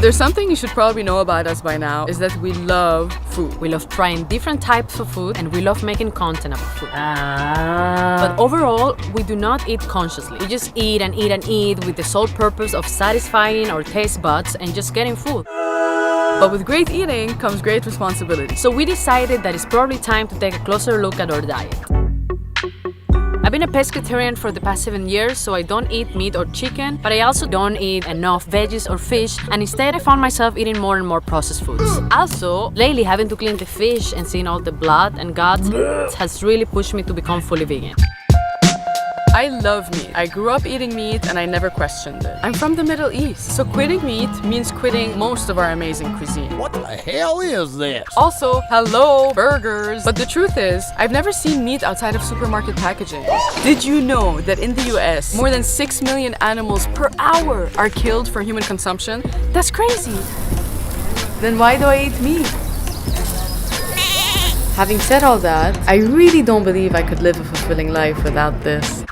there's something you should probably know about us by now, is that we love food. We love trying different types of food, and we love making content about food. But overall, we do not eat consciously. We just eat and eat and eat with the sole purpose of satisfying our taste buds and just getting full. But with great eating comes great responsibility. So we decided that it's probably time to take a closer look at our diet. I've been a pescatarian for the past 7 years, so I don't eat meat or chicken, but I also don't eat enough veggies or fish, and instead I found myself eating more and more processed foods. Also, lately having to clean the fish and seeing all the blood and guts has really pushed me to become fully vegan. I love meat. I grew up eating meat and I never questioned it. I'm from the Middle East, so quitting meat means quitting most of our amazing cuisine. What the hell is this? Also, hello, burgers. But the truth is, I've never seen meat outside of supermarket packaging. Did you know that in the US, more than 6 million animals per hour are killed for human consumption? That's crazy. Then why do I eat meat? Having said all that, I really don't believe I could live a fulfilling life without this.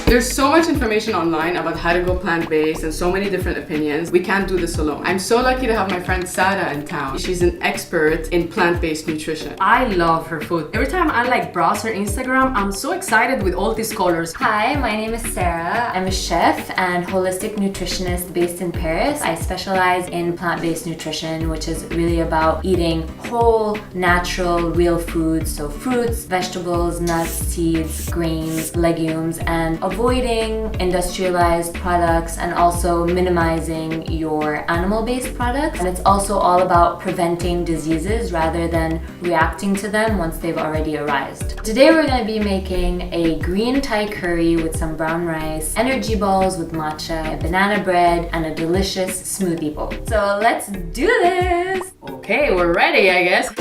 There's so much information online about how to go plant-based and so many different opinions. We can't do this alone. I'm so lucky to have my friend Sarah in town. She's an expert in plant-based nutrition. I love her food. Every time I browse her Instagram, I'm so excited with all these colors. Hi, my name is Sarah. I'm a chef and holistic nutritionist based in Paris. I specialize in plant-based nutrition, which is really about eating whole, natural, real foods. So fruits, vegetables, nuts, seeds, grains, legumes, and avoiding industrialized products and also minimizing your animal-based products. And it's also all about preventing diseases rather than reacting to them once they've already arisen. Today we're going to be making a green Thai curry with some brown rice, energy balls with matcha, banana bread, and a delicious smoothie bowl. So let's do this! Okay, we're ready, I guess.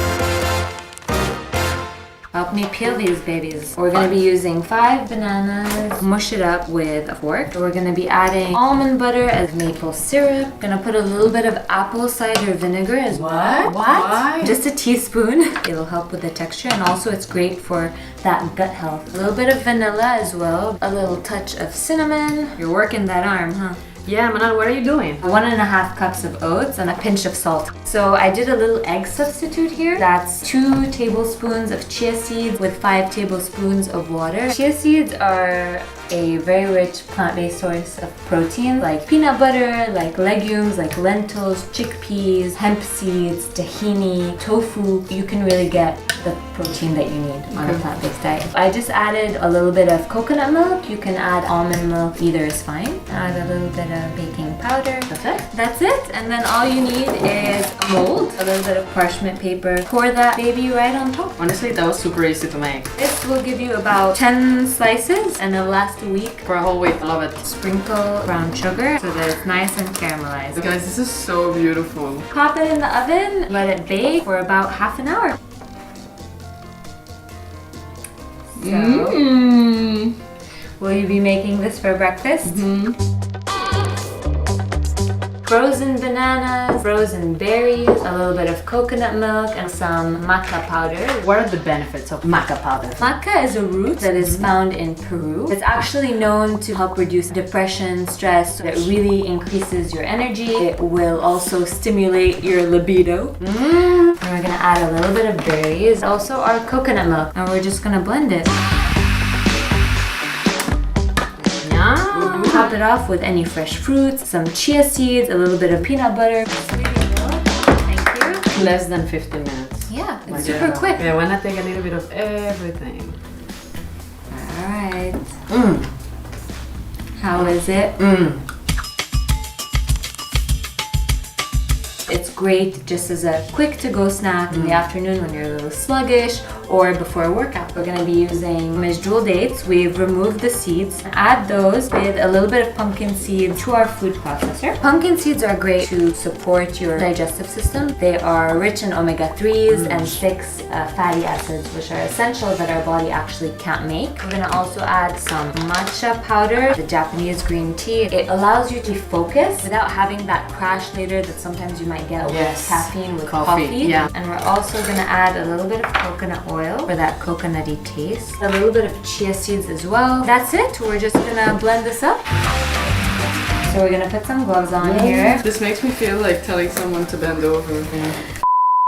Help me peel these babies. We're gonna be using 5 bananas, mush it up with a fork. We're gonna be adding almond butter as maple syrup. Gonna put a little bit of apple cider vinegar as well. Why? Just a teaspoon. It'll help with the texture, and also it's great for that gut health. A little bit of vanilla as well. A little touch of cinnamon. You're working that arm, huh? Yeah, Manal, what are you doing? 1.5 cups of oats and a pinch of salt. So I did a little egg substitute here. That's 2 tablespoons of chia seeds with 5 tablespoons of water. Chia seeds are a very rich plant-based source of protein, like peanut butter, like legumes, like lentils, chickpeas, hemp seeds, tahini, tofu. You can really get the protein that you need on a plant-based diet. I just added a little bit of coconut milk. You can add almond milk, either is fine. Add a little bit of baking powder. That's it? That's it. And then all you need is a mold, a little bit of parchment paper. Pour that baby right on top. Honestly, that was super easy to make. This will give you about 10 slices and it'll last a week. For a whole week, I love it. Sprinkle brown sugar so that it's nice and caramelized. Guys, this is so beautiful. Pop it in the oven, let it bake for about half an hour. So, will you be making this for breakfast? Frozen bananas, frozen berries, a little bit of coconut milk, and some maca powder. What are the benefits of maca powder? Maca is a root that is found in Peru. It's actually known to help reduce depression, stress. It really increases your energy. It will also stimulate your libido. And we're gonna add a little bit of berries, also our coconut milk, and we're just gonna blend it. Top it off with any fresh fruits, some chia seeds, a little bit of peanut butter. Thank you. Less than 15 minutes. Yeah, it's super quick. Yeah, why not take a little bit of everything? Alright. How is it? It's great just as a quick to-go snack in the afternoon when you're a little sluggish or before a workout. We're going to be using Mijjol dates. We've removed the seeds. Add those with a little bit of pumpkin seed to our food processor. Pumpkin seeds are great to support your digestive system. They are rich in omega-3s and 6 fatty acids, which are essential that our body actually can't make. We're going to also add some matcha powder, the Japanese green tea. It allows you to focus without having that crash later that sometimes you might get with caffeine with coffee. Yeah. And we're also going to add a little bit of coconut oil for that coconutty taste. A little bit of chia seeds as well. That's it. We're just going to blend this up. So So we're gonna put some gloves on here. This makes me feel like telling someone to bend over.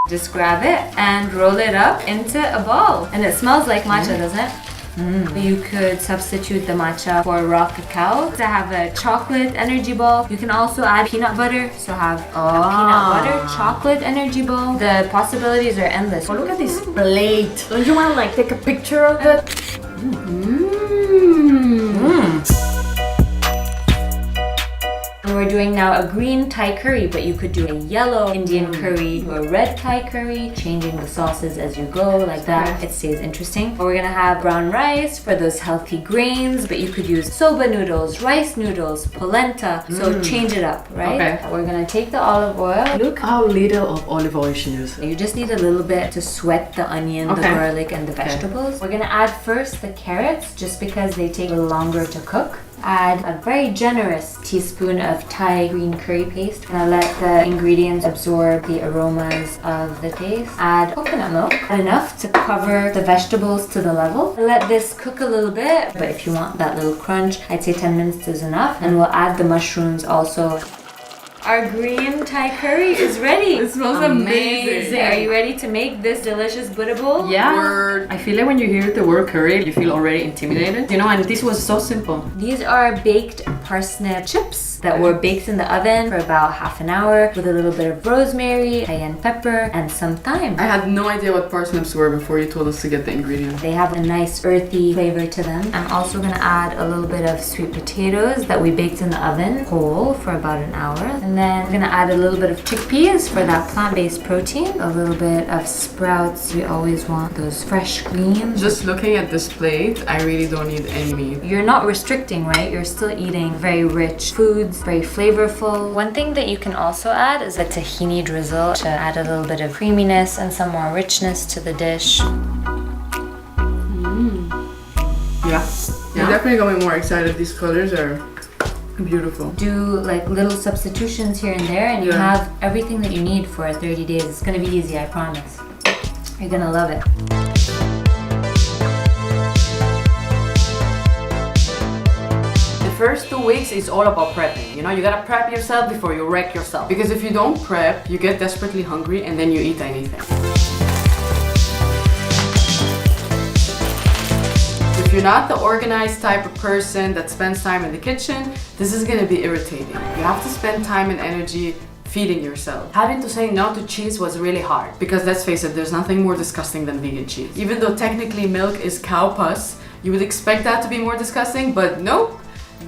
Just grab it and roll it up into a ball. And it smells like matcha, doesn't it? You could substitute the matcha for raw cacao to have a chocolate energy ball. You can also add peanut butter, so have a peanut butter chocolate energy ball. The possibilities are endless. Oh, look at this plate. Don't you want to like take a picture of it? We're doing now a green Thai curry, but you could do a yellow Indian curry or a red Thai curry, changing the sauces as you go like that. It stays interesting. We're gonna have brown rice for those healthy grains, but you could use soba noodles, rice noodles, polenta, so change it up, right? Okay. We're gonna take the olive oil. Look how little of olive oil she uses. You just need a little bit to sweat the onion, the garlic, and the vegetables. We're gonna add first the carrots, just because they take a little longer to cook. Add a very generous teaspoon of Thai green curry paste. Gonna let the ingredients absorb the aromas of the taste. Add coconut milk, enough to cover the vegetables to the level. Let this cook a little bit, but if you want that little crunch, I'd say 10 minutes is enough. And we'll add the mushrooms also. Our green Thai curry is ready. It smells amazing. Are you ready to make this delicious Buddha bowl? Yeah. Word. I feel like when you hear the word curry, you feel already intimidated. You know, and this was so simple. These are baked parsnip chips that were baked in the oven for about half an hour with a little bit of rosemary, cayenne pepper, and some thyme. I had no idea what parsnips were before you told us to get the ingredients. They have a nice earthy flavor to them. I'm also gonna add a little bit of sweet potatoes that we baked in the oven whole for about an hour. And then we're gonna add a little bit of chickpeas for that plant-based protein. A little bit of sprouts. We always want those fresh greens. Just looking at this plate, I really don't need any meat. You're not restricting, right? You're still eating very rich foods, very flavorful. One thing that you can also add is a tahini drizzle to add a little bit of creaminess and some more richness to the dish. Yeah. You're definitely going more excited. These colors are beautiful. Do like little substitutions here and there, and you have everything that you need for 30 days. It's gonna be easy, I promise. You're gonna love it. The first 2 weeks is all about prepping. You know, you gotta prep yourself before you wreck yourself. Because if you don't prep, you get desperately hungry and then you eat anything. If you're not the organized type of person that spends time in the kitchen, this is gonna be irritating. You have to spend time and energy feeding yourself. Having to say no to cheese was really hard. Because let's face it, there's nothing more disgusting than vegan cheese. Even though technically milk is cow pus, you would expect that to be more disgusting, but nope.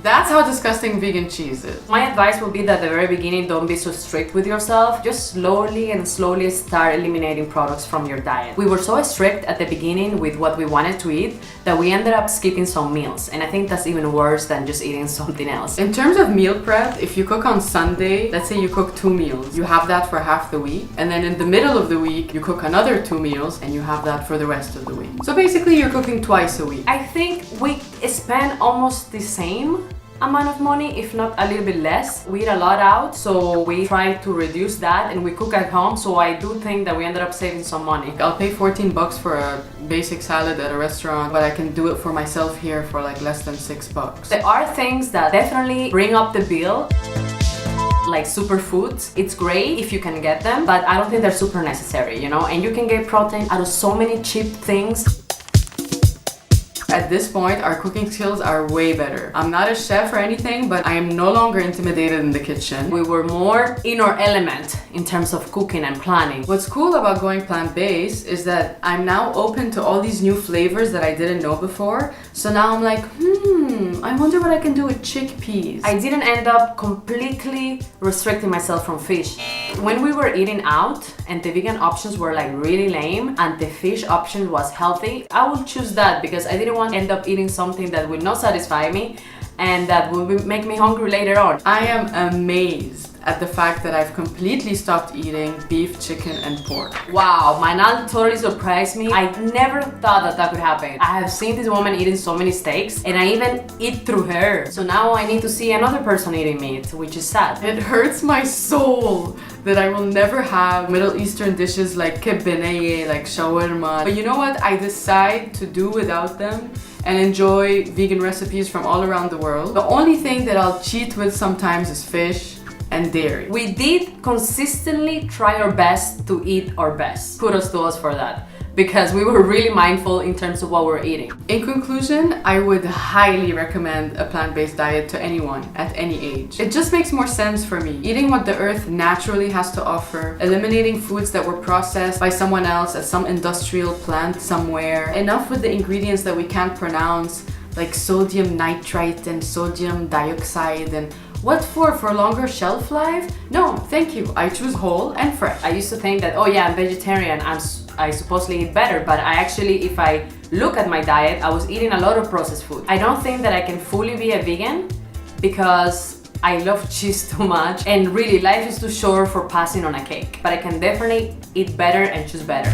That's how disgusting vegan cheese is. My advice would be that at the very beginning, don't be so strict with yourself. Just slowly start eliminating products from your diet. We were so strict at the beginning with what we wanted to eat that we ended up skipping some meals. And I think that's even worse than just eating something else. In terms of meal prep, if you cook on Sunday, let's say you cook 2 meals, you have that for half the week. And then in the middle of the week, you cook another 2 meals and you have that for the rest of the week. So basically you're cooking twice a week. I think we spend almost the same amount of money, if not a little bit less. We eat a lot out, so we try to reduce that and we cook at home, so I do think that we ended up saving some money. I'll pay $14 for a basic salad at a restaurant, but I can do it for myself here for like less than $6. There are things that definitely bring up the bill, like superfoods. It's great if you can get them, but I don't think they're super necessary, you know? And you can get protein out of so many cheap things. At this point, our cooking skills are way better. I'm not a chef or anything, but I am no longer intimidated in the kitchen. We were more in our element in terms of cooking and planning. What's cool about going plant-based is that I'm now open to all these new flavors that I didn't know before. So now I'm like, I wonder what I can do with chickpeas. I didn't end up completely restricting myself from fish. When we were eating out and the vegan options were like really lame and the fish option was healthy, I would choose that because I didn't want to end up eating something that would not satisfy me and that would make me hungry later on. I am amazed at the fact that I've completely stopped eating beef, chicken, and pork. Wow, my aunt totally surprised me. I never thought that could happen. I have seen this woman eating so many steaks and I even eat through her. So now I need to see another person eating meat, which is sad. It hurts my soul that I will never have Middle Eastern dishes like kebbeneye, like shawarma. But you know what I decide to do without them? and enjoy vegan recipes from all around the world. The only thing that I'll cheat with sometimes is fish and dairy. We did consistently try our best to eat our best. Kudos to us for that, because we were really mindful in terms of what we're eating. In conclusion, I would highly recommend a plant-based diet to anyone at any age. It just makes more sense for me. Eating what the earth naturally has to offer, eliminating foods that were processed by someone else at some industrial plant somewhere, enough with the ingredients that we can't pronounce, like sodium nitrite and sodium dioxide, and what for longer shelf life? No, thank you. I choose whole and fresh. I used to think that, oh yeah, I'm vegetarian, I supposedly eat better, but I actually, if I look at my diet, I was eating a lot of processed food. I don't think that I can fully be a vegan because I love cheese too much, and really life is too short for passing on a cake. But I can definitely eat better and choose better.